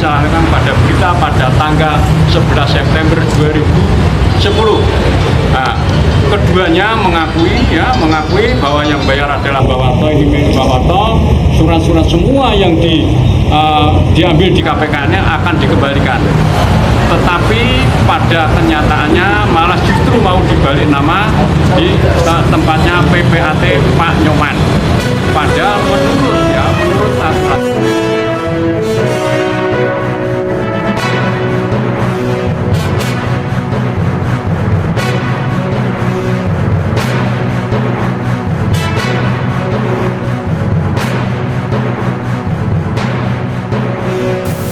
disalahkan pada berita pada tanggal 11 September 2010. Nah, keduanya mengakui bahwa yang bayar adalah Pak Warto, ini milik Pak Warto. Surat-surat semua yang diambil di KPK-nya akan dikembalikan. Tetapi pada kenyataannya malah justru mau dibalik nama di tempatnya PPAT Pak Nyoman. Padahal menurut aturan.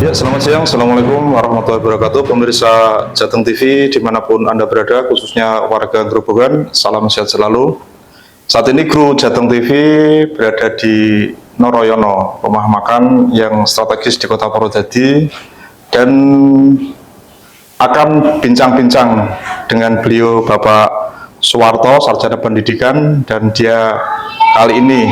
Ya, selamat siang. Assalamualaikum warahmatullahi wabarakatuh. Pemirsa Jateng TV dimanapun Anda berada, khususnya warga Grobogan, salam sehat selalu. Saat ini kru Jateng TV berada di Noroyono, rumah makan yang strategis di Kota Purwodadi, dan akan bincang-bincang dengan beliau Bapak Suwarto, sarjana pendidikan, dan dia kali ini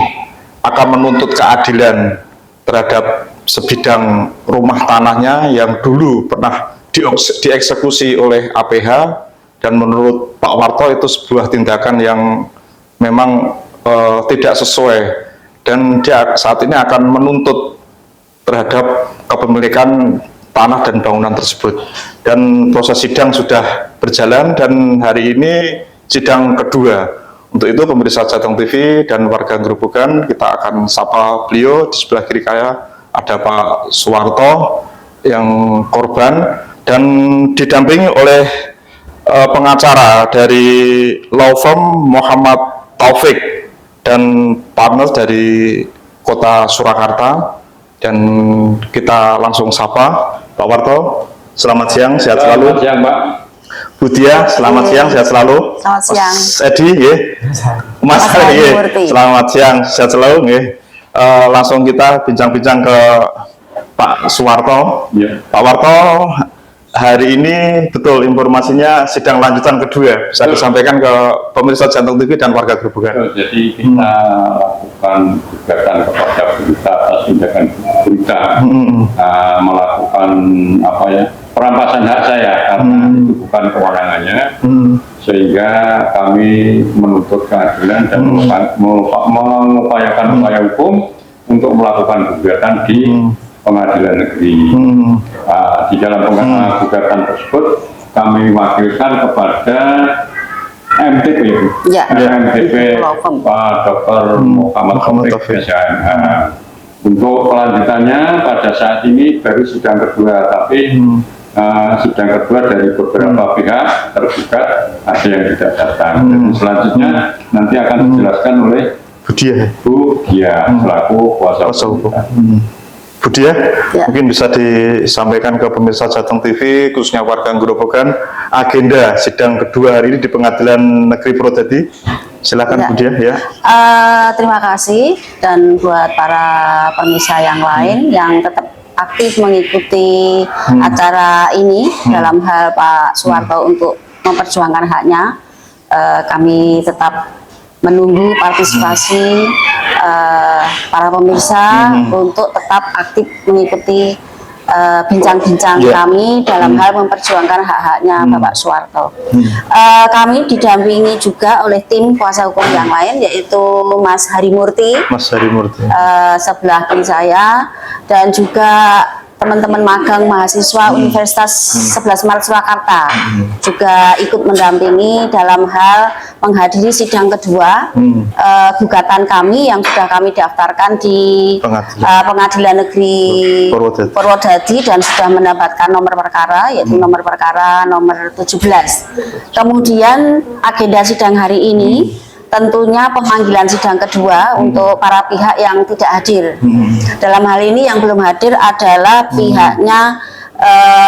akan menuntut keadilan terhadap sebidang rumah tanahnya yang dulu pernah dieksekusi oleh APH, dan menurut Pak Warto itu sebuah tindakan yang memang tidak sesuai, dan dia saat ini akan menuntut terhadap kepemilikan tanah dan bangunan tersebut. Dan proses sidang sudah berjalan dan hari ini sidang kedua. Untuk itu pemirsa Jateng TV dan warga Grobogan, kita akan sapa beliau. Di sebelah kiri saya ada Pak Suwarto yang korban, dan didampingi oleh pengacara dari law firm Muhammad Taufik dan partner dari Kota Surakarta. Dan kita langsung sapa Pak Warto. Selamat siang, sehat selalu. Selamat siang, Pak. Bu Dia, selamat siang, sehat selalu. Selamat siang. Mas Edi, ya. Mas Edi, selamat siang, sehat selalu. Ya. Langsung kita bincang-bincang ke Pak Suwarto. Ya. Pak Warto, hari ini betul informasinya sidang lanjutan kedua, bisa disampaikan ke pemirsa Jateng TV dan warga Grobogan. Jadi kita lakukan gugatan kepada berita atas tindakan berita, melakukan perampasan hak saya karena itu bukan kewenangannya, sehingga kami menuntut keadilan dan mengupayakan upaya hukum untuk melakukan gugatan di pengadilan negeri. Di dalam gugatan tersebut kami wakilkan kepada MTP, MTP Pak Dr. Muhammad Taufik SHMH. Untuk kelanjutannya pada saat ini baru sidang kedua, tapi sidang kedua dari beberapa pihak tergugat ada yang tidak datang. Dan selanjutnya nanti akan dijelaskan oleh Bu Dia selaku kuasa hukum. Bu Dia, mungkin bisa disampaikan ke pemirsa Jateng TV, khususnya warga Grobogan, agenda sidang kedua hari ini di Pengadilan Negeri Purwodadi. Silakan Bu Dia. Ya. Terima kasih, dan buat para pemirsa yang lain yang tetap aktif mengikuti acara ini dalam hal Pak Suwarto untuk memperjuangkan haknya, kami tetap menunggu partisipasi para pemirsa untuk tetap aktif mengikuti bincang-bincang kami dalam hal memperjuangkan hak-haknya Bapak Suwarto. Kami didampingi juga oleh tim kuasa hukum yang lain, yaitu Mas Harimurti, sebelah kiri saya, dan juga teman-teman magang mahasiswa Universitas 11 Maret Surakarta juga ikut mendampingi dalam hal menghadiri sidang kedua gugatan kami yang sudah kami daftarkan di Pengadilan Negeri Purwodadi dan sudah mendapatkan nomor perkara, yaitu nomor perkara nomor 17. Kemudian agenda sidang hari ini tentunya pemanggilan sidang kedua untuk para pihak yang tidak hadir. Dalam hal ini yang belum hadir adalah pihaknya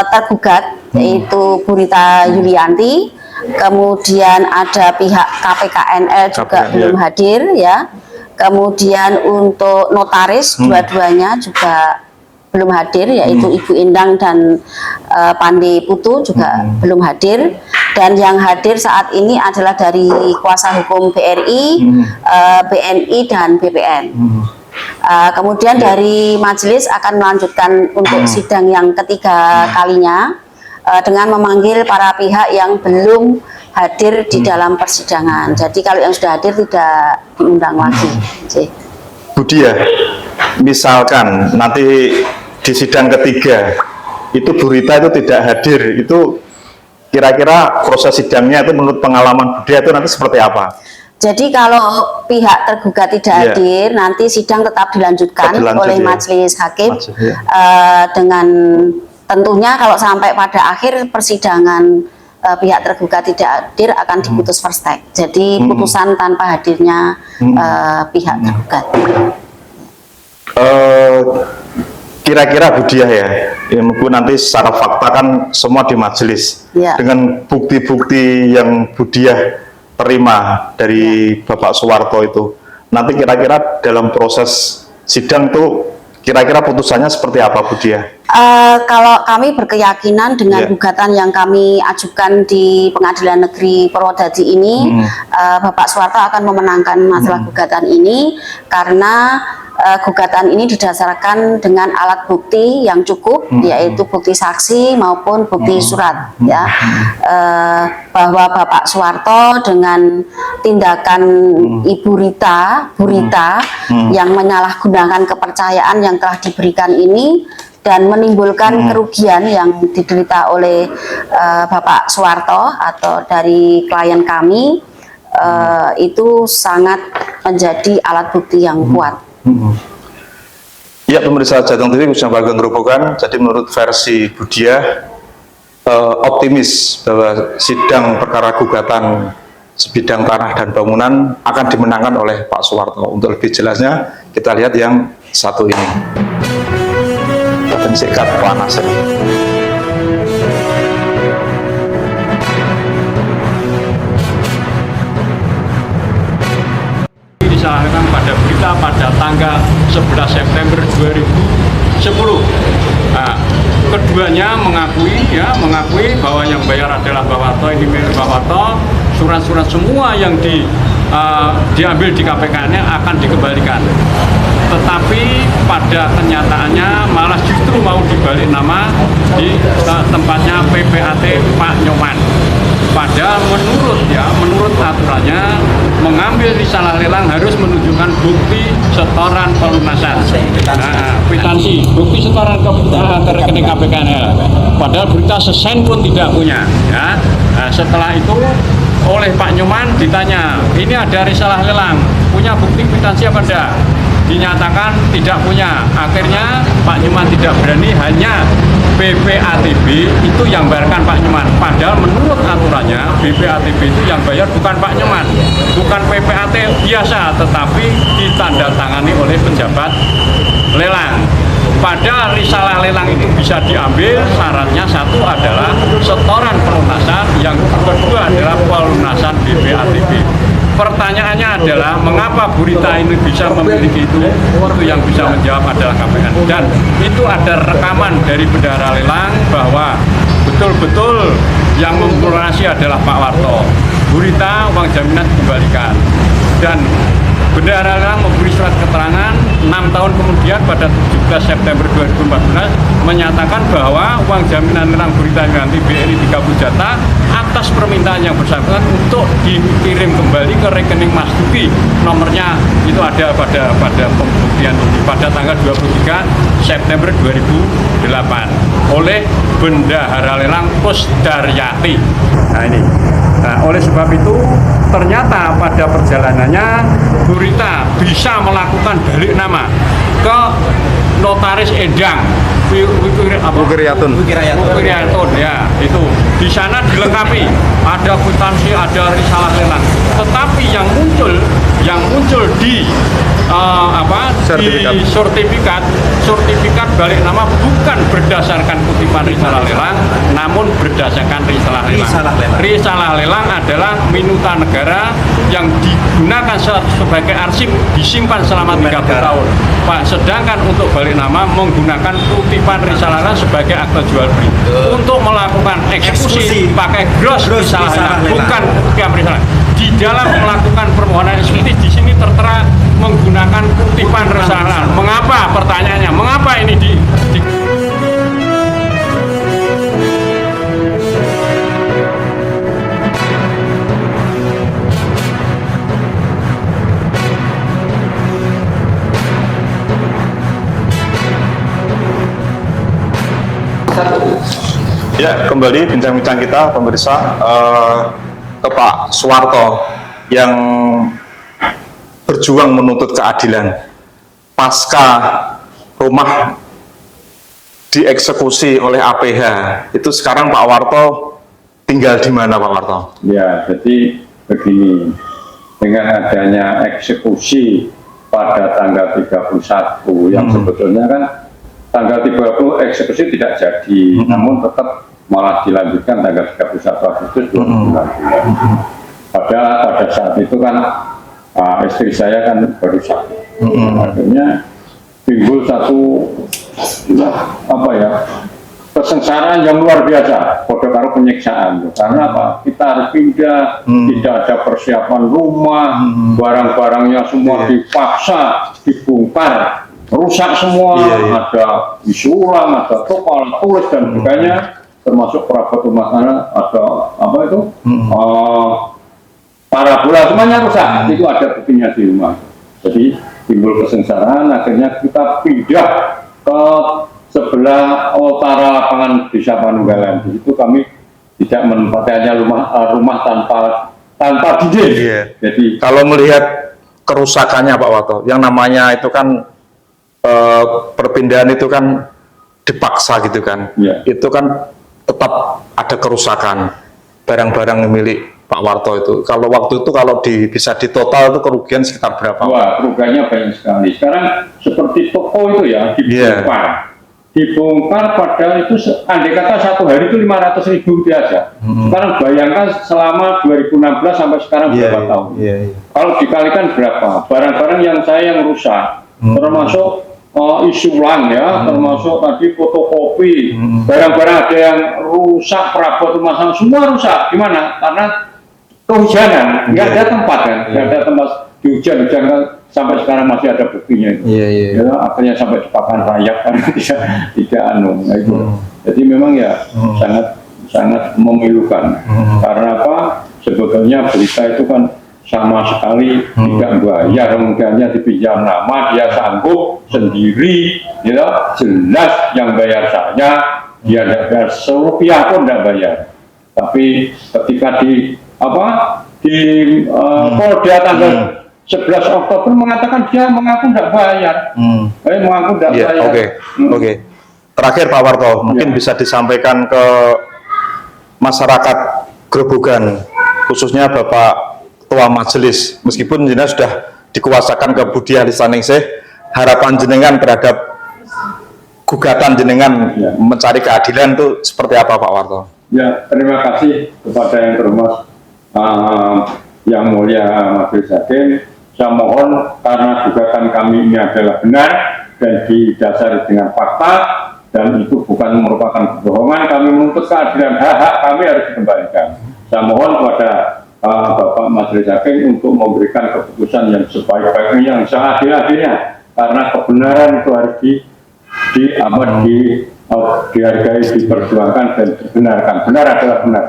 tergugat, yaitu Bu Rita Yulianti, kemudian ada pihak KPKNL juga belum hadir, ya. Kemudian untuk notaris dua-duanya juga belum hadir, yaitu Ibu Endang dan Pandi Putu juga belum hadir. Dan yang hadir saat ini adalah dari kuasa hukum BRI, BNI, dan BPN. Kemudian dari majelis akan melanjutkan untuk sidang yang ketiga kalinya dengan memanggil para pihak yang belum hadir di dalam persidangan. Jadi kalau yang sudah hadir tidak diundang lagi. Budi ya, misalkan nanti di sidang ketiga itu Bu Rita itu tidak hadir, itu kira-kira proses sidangnya itu menurut pengalaman Budi itu nanti seperti apa? Jadi kalau pihak tergugat tidak hadir, nanti sidang tetap dilanjutkan oleh majelis hakim dengan tentunya kalau sampai pada akhir persidangan pihak tergugat tidak hadir akan diputus first take. Jadi putusan tanpa hadirnya pihak tergugat. Kira-kira Budiah ya mungkin nanti secara fakta kan semua di majelis dengan bukti-bukti yang Budiah terima dari Bapak Suwarto itu, nanti kira-kira dalam proses sidang tuh kira-kira putusannya seperti apa Budiah? Kalau kami berkeyakinan dengan gugatan yang kami ajukan di Pengadilan Negeri Purwodadi ini, Bapak Suwarto akan memenangkan masalah gugatan ini karena gugatan ini didasarkan dengan alat bukti yang cukup, yaitu bukti saksi maupun bukti surat, ya, bahwa Bapak Suwarto dengan tindakan Ibu Rita, Bu Rita, yang menyalahgunakan kepercayaan yang telah diberikan ini dan menimbulkan kerugian yang diderita oleh Bapak Suwarto atau dari klien kami, itu sangat menjadi alat bukti yang kuat. Ya, pemirsa Jateng TV khususnya warga Grobogan, jadi menurut versi Budiah optimis bahwa sidang perkara gugatan sebidang tanah dan bangunan akan dimenangkan oleh Pak Suwarto. Untuk lebih jelasnya kita lihat yang satu ini. Pensikat panas ya. Disalahkan pada berita pada tanggal 11 September 2010. Nah, keduanya mengakui bahwa yang bayar adalah Pak Warto, ini milik Pak Warto. Surat-surat semua yang diambil di KPK-nya akan dikembalikan. Tetapi pada kenyataannya malah justru mau dibalik nama di tempatnya PPAT Pak Nyoman. Padahal menurut aturannya mengambil risalah lelang harus menunjukkan bukti setoran pelunasan, kwitansi, bukti setoran ke rekening KPK-nya. Padahal berita sesen pun tidak punya. Ya. Nah, setelah itu oleh Pak Nyoman ditanya, ini ada risalah lelang, punya bukti kwitansi apa enggak? Dinyatakan tidak punya. Akhirnya Pak Nyoman tidak berani, hanya BPATB itu yang bayarkan Pak Nyoman. Padahal menurut aturannya BPATB itu yang bayar bukan Pak Nyoman, bukan PPAT biasa, tetapi ditandatangani oleh penjabat lelang. Padahal risalah lelang itu bisa diambil, syaratnya satu adalah setoran pelunasan, yang kedua adalah pelunasan BPATB. Pertanyaannya adalah mengapa Bu Rita ini bisa memiliki itu yang bisa menjawab adalah KPN. Dan itu ada rekaman dari bendahara lelang bahwa betul-betul yang memperoleh adalah Pak Warto. Bu Rita uang jaminan dikembalikan. Dan bendahara lelang memberi surat keterangan 6 tahun kemudian pada 17 September 2014 menyatakan bahwa uang jaminan lelang Bu Rita ganti BRI 30 jatah atas permintaan yang bersangkutan untuk dikirim kembali ke rekening Mas Duki. Nomornya itu ada pada pembuktian pada tanggal 23 September 2008 oleh bendahara lelang Pusdaryati. Nah ini. Nah, oleh sebab itu ternyata pada perjalanannya Bu Rita bisa melakukan balik nama ke Notaris Endang Wukiriyatun ya, itu di sana dilengkapi ada kwitansi, ada risalah lelang, tetapi yang muncul di sertifikat balik nama bukan berdasarkan kutipan risalah lelang, namun berdasarkan risalah lelang. Risalah lelang adalah minuta negara yang digunakan sebagai arsip, disimpan selama 30 tahun. Pak, sedangkan untuk balik nama menggunakan kutipan risalah lelang sebagai akta jual beli. Untuk melakukan eksekusi pakai gross risalah lelang, bukan kutipan risalah. Di dalam melakukan permohonan eksekusi di sini tertera menggunakan kutipan resahan. Mengapa? Pertanyaannya, mengapa ini di Ya, kembali bincang-bincang kita pemirsa ke Pak Suwarto yang berjuang menuntut keadilan pasca rumah dieksekusi oleh APH. Itu sekarang Pak Warto tinggal di mana, Pak Warto? Ya, jadi begini, dengan adanya eksekusi pada tanggal 31 yang sebetulnya kan tanggal 30 eksekusi tidak jadi, namun tetap malah dilanjutkan tanggal 31 Agustus 2019. Padahal pada saat itu kan istri saya kan baru sakit. Akhirnya timbul satu kesengsaraan yang luar biasa, pada karo penyiksaan. Karena apa? Kita harus pindah, tidak ada persiapan rumah, barang-barangnya semua dipaksa, dibongkar, rusak semua, ada sulam, ada topal, tulis dan sebagainya, termasuk perabot rumah tangga, ada parabola, semuanya rusak. Itu ada buktinya di rumah. Jadi timbul kesengsaraan, akhirnya kita pindah ke sebelah utara lapangan Desa Panunggalan. Di situ kami tidak menempatkannya rumah tanpa dinding. Jadi kalau melihat kerusakannya Pak Warto, yang namanya itu kan perpindahan itu kan dipaksa gitu kan, itu kan tetap ada kerusakan barang-barang milik Pak Warto itu. Kalau waktu itu kalau bisa ditotal itu kerugian sekitar berapa? Wah, kerugiannya banyak sekali. Sekarang seperti toko itu ya dibongkar pada itu, andai kata satu hari itu 500.000 aja. Sekarang bayangkan selama 2016 sampai sekarang berapa tahun. Kalau dikalikan berapa barang-barang yang rusak, termasuk isulan ya, termasuk tadi fotokopi, barang-barang ada yang rusak, perabot rumah tangga semua rusak. Gimana? Karena kehujanan, nggak ada tempat kan, nggak ada tempat hujan kan, sampai sekarang masih ada buktinya itu. Ya, akhirnya sampai dipakan rayap kan, tidak nah, itu. Jadi memang ya sangat memilukan. Karena apa? Sebetulnya berita itu kan sama sekali tidak bayar, kemudiannya dipinjam nama, dia sanggup sendiri, ya jelas yang bayar saya, dia tidak bayar serupiah pun tidak bayar. Tapi ketika di Polda tanggal 11 Oktober mengatakan dia mengaku tidak bayar, mengaku tidak bayar. Oke. Terakhir Pak Warto, mungkin bisa disampaikan ke masyarakat Grobogan, khususnya Bapak Ketua Majelis, meskipun jenengan sudah dikuasakan ke Budi Lisaningsih, harapan jenengan terhadap gugatan jenengan mencari keadilan itu seperti apa Pak Warto? Ya, terima kasih kepada yang terhormat Yang Mulia Majelis Hakim. Saya mohon, karena gugatan kami ini adalah benar dan didasari dengan fakta dan itu bukan merupakan kebohongan, kami menuntut keadilan, hak-hak kami harus dikembalikan. Saya mohon kepada Bapak Majelis Hakim untuk memberikan keputusan yang sebaik-baiknya, yang seadil-adilnya, karena kebenaran itu harus dihargai, diperjuangkan dan dibenarkan. Benar adalah benar.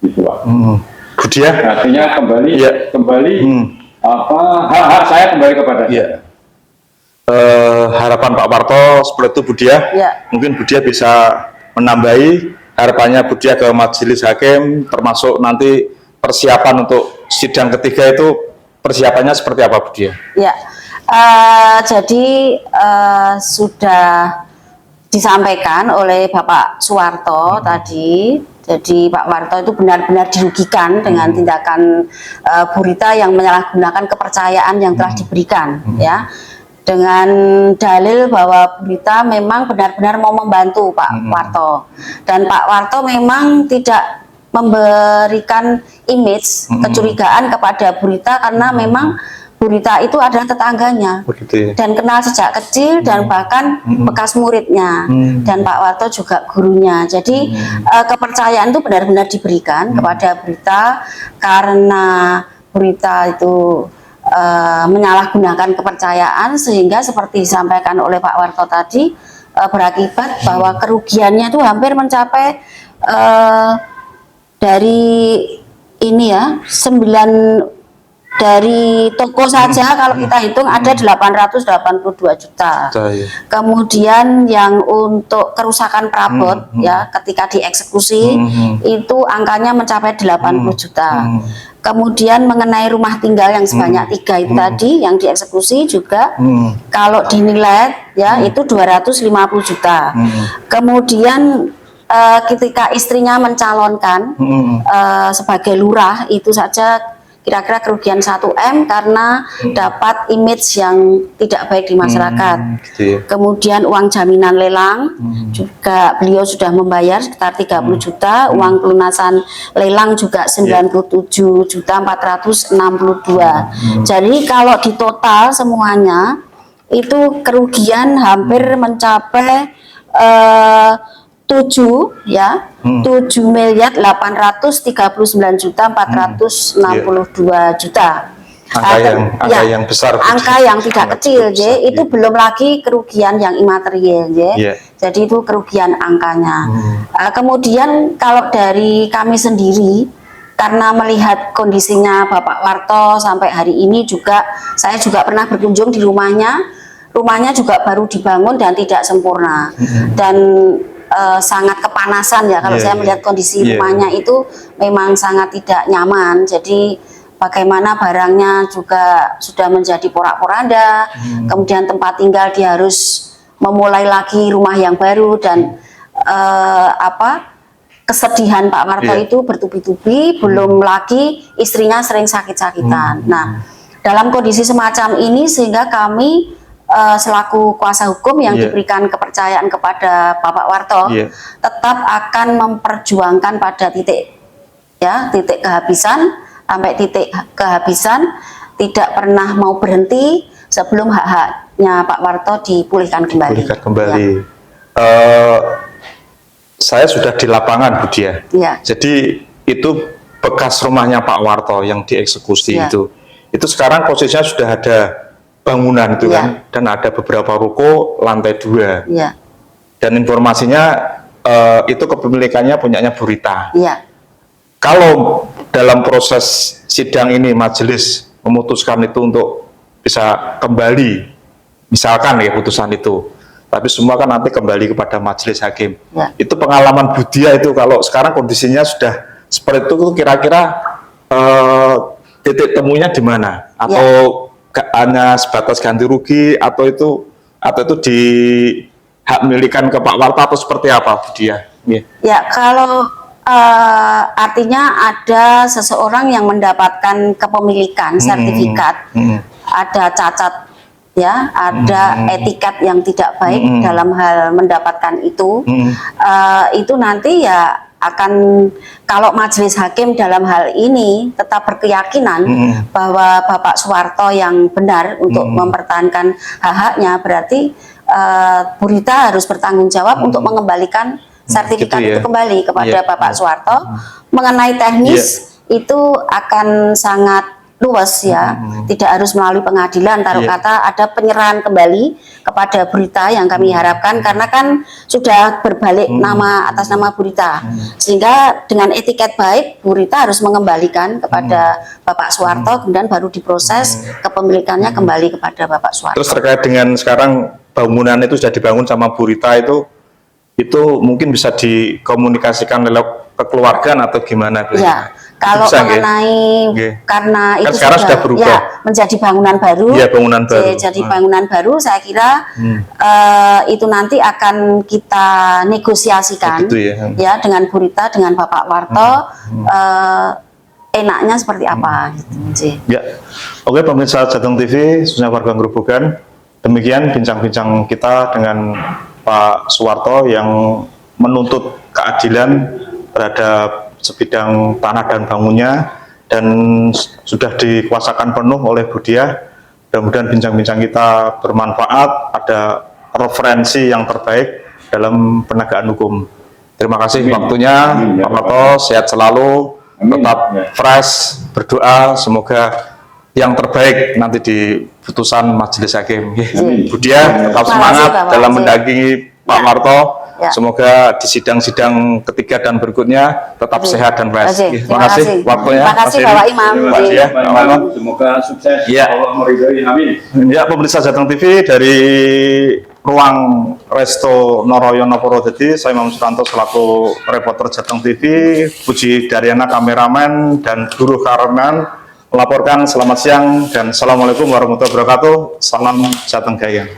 Itu Pak. Budia? Artinya kembali hak-hak saya kembali kepada saya. Harapan Pak Warto seperti itu Budia. Mungkin Budia bisa menambahi harapannya Budia ke Majelis Hakim, termasuk nanti persiapan untuk sidang ketiga itu persiapannya seperti apa Budia? Ya, jadi sudah disampaikan oleh Bapak Suwarto tadi. Jadi Pak Warto itu benar-benar dirugikan dengan tindakan Bu Rita yang menyalahgunakan kepercayaan yang telah diberikan, ya, dengan dalil bahwa Bu Rita memang benar-benar mau membantu Pak Warto, dan Pak Warto memang tidak memberikan image kecurigaan kepada Bu Rita karena memang Bu Rita itu adalah tetangganya dan kenal sejak kecil dan bahkan bekas muridnya, dan Pak Warto juga gurunya. Jadi kepercayaan itu benar-benar diberikan kepada Bu Rita karena Bu Rita itu menyalahgunakan kepercayaan sehingga seperti disampaikan oleh Pak Warto tadi berakibat bahwa kerugiannya itu hampir mencapai dari ini ya 9 dari toko saja kalau kita hitung ada 882 juta. Kemudian yang untuk kerusakan perabot ya ketika dieksekusi itu angkanya mencapai 80 juta. Kemudian mengenai rumah tinggal yang sebanyak 3 itu tadi yang dieksekusi juga kalau dinilai ya itu 250 juta. Kemudian ketika istrinya mencalonkan sebagai lurah itu saja kira-kira kerugian 1 M karena dapat image yang tidak baik di masyarakat. Kemudian uang jaminan lelang juga beliau sudah membayar sekitar 30 juta, uang pelunasan lelang juga 97.462. Jadi kalau di total semuanya itu kerugian hampir mencapai 7 miliar 839.462 juta. Angka yang besar, angka yang tidak kecil, itu belum lagi kerugian yang imaterial, jadi itu kerugian angkanya. Kemudian kalau dari kami sendiri, karena melihat kondisinya Bapak Warto sampai hari ini juga, saya juga pernah berkunjung di rumahnya. Rumahnya juga baru dibangun dan tidak sempurna dan sangat kepanasan ya kalau saya melihat kondisi rumahnya itu memang sangat tidak nyaman. Jadi bagaimana barangnya juga sudah menjadi porak-poranda, kemudian tempat tinggal dia harus memulai lagi rumah yang baru dan kesedihan Pak Warto itu bertubi-tubi, belum lagi istrinya sering sakit-sakitan. Nah, dalam kondisi semacam ini sehingga kami selaku kuasa hukum yang diberikan kepercayaan kepada Bapak Warto tetap akan memperjuangkan pada titik kehabisan sampai titik kehabisan, tidak pernah mau berhenti sebelum hak-haknya Pak Warto dipulihkan kembali. Saya sudah di lapangan, Bu Dia. Jadi itu bekas rumahnya Pak Warto yang dieksekusi itu sekarang posisinya sudah ada bangunan itu kan, dan ada beberapa ruko lantai 2 dan informasinya itu kepemilikannya punyanya Bu Rita. Kalau dalam proses sidang ini majelis memutuskan itu untuk bisa kembali, misalkan ya putusan itu, tapi semua kan nanti kembali kepada majelis hakim. Itu pengalaman Bu Dia itu kalau sekarang kondisinya sudah seperti itu, kira-kira titik temunya di mana? Atau hanya sebatas ganti rugi atau itu di hak milikan ke Pak Warto atau seperti apa, Bu Dia? Ya, kalau artinya ada seseorang yang mendapatkan kepemilikan sertifikat, ada cacat ada etiket yang tidak baik dalam hal mendapatkan itu nanti ya akan, kalau majelis hakim dalam hal ini tetap berkeyakinan bahwa Bapak Suwarto yang benar untuk mempertahankan hak-haknya, berarti Bu Rita harus bertanggung jawab untuk mengembalikan sertifikat itu kembali kepada Bapak Suwarto. Mengenai teknis itu akan sangat luas tidak harus melalui pengadilan, taruh kata ada penyerahan kembali kepada Bu Rita yang kami harapkan, karena kan sudah berbalik nama atas nama Bu Rita, sehingga dengan etiket baik Bu Rita harus mengembalikan kepada Bapak Suwarto, kemudian baru diproses kepemilikannya kembali kepada Bapak Suwarto. Terus terkait dengan sekarang bangunan itu sudah dibangun sama Bu Rita itu mungkin bisa dikomunikasikan lewat kekeluargaan atau gimana? Kalau mengenai karena itu sekarang sudah berubah menjadi bangunan baru, jadi bangunan baru, saya kira itu nanti akan kita negosiasikan dengan Bu Rita, dengan Bapak Warto, enaknya seperti apa gitu. Oke, pemirsa Jateng TV, khususnya warga Grobogan, demikian bincang-bincang kita dengan Pak Suwarto yang menuntut keadilan terhadap sebidang tanah dan bangunnya, dan sudah dikuasakan penuh oleh Bu Dia. Mudah-mudahan bincang-bincang kita bermanfaat, ada referensi yang terbaik dalam penegakan hukum. Terima kasih waktunya, Pak Warto, sehat selalu, tetap fresh, berdoa semoga yang terbaik nanti di putusan majelis hakim. Amin. Bu Diah, tetap Terima semangat kasih, Bapak dalam Haji. mendampingi Pak Ya. Marto. Ya. Semoga di sidang-sidang ketiga dan berikutnya tetap sehat dan baik. Terima kasih. waktunya. Terima kasih Mas Bapak Heri. Imam. Pak Diah, Pak Pak Imam, Imam. semoga sukses. Ya. Allah meridhoi. Amin. Ya, pemirsa Jateng TV dari ruang Resto Noroyono Purwodadi, saya Imam Suranto selaku reporter Jateng TV, Puji Daryana kameramen dan Guru Karman melaporkan. Selamat siang dan assalamualaikum warahmatullahi wabarakatuh. Salam Jateng Gaya.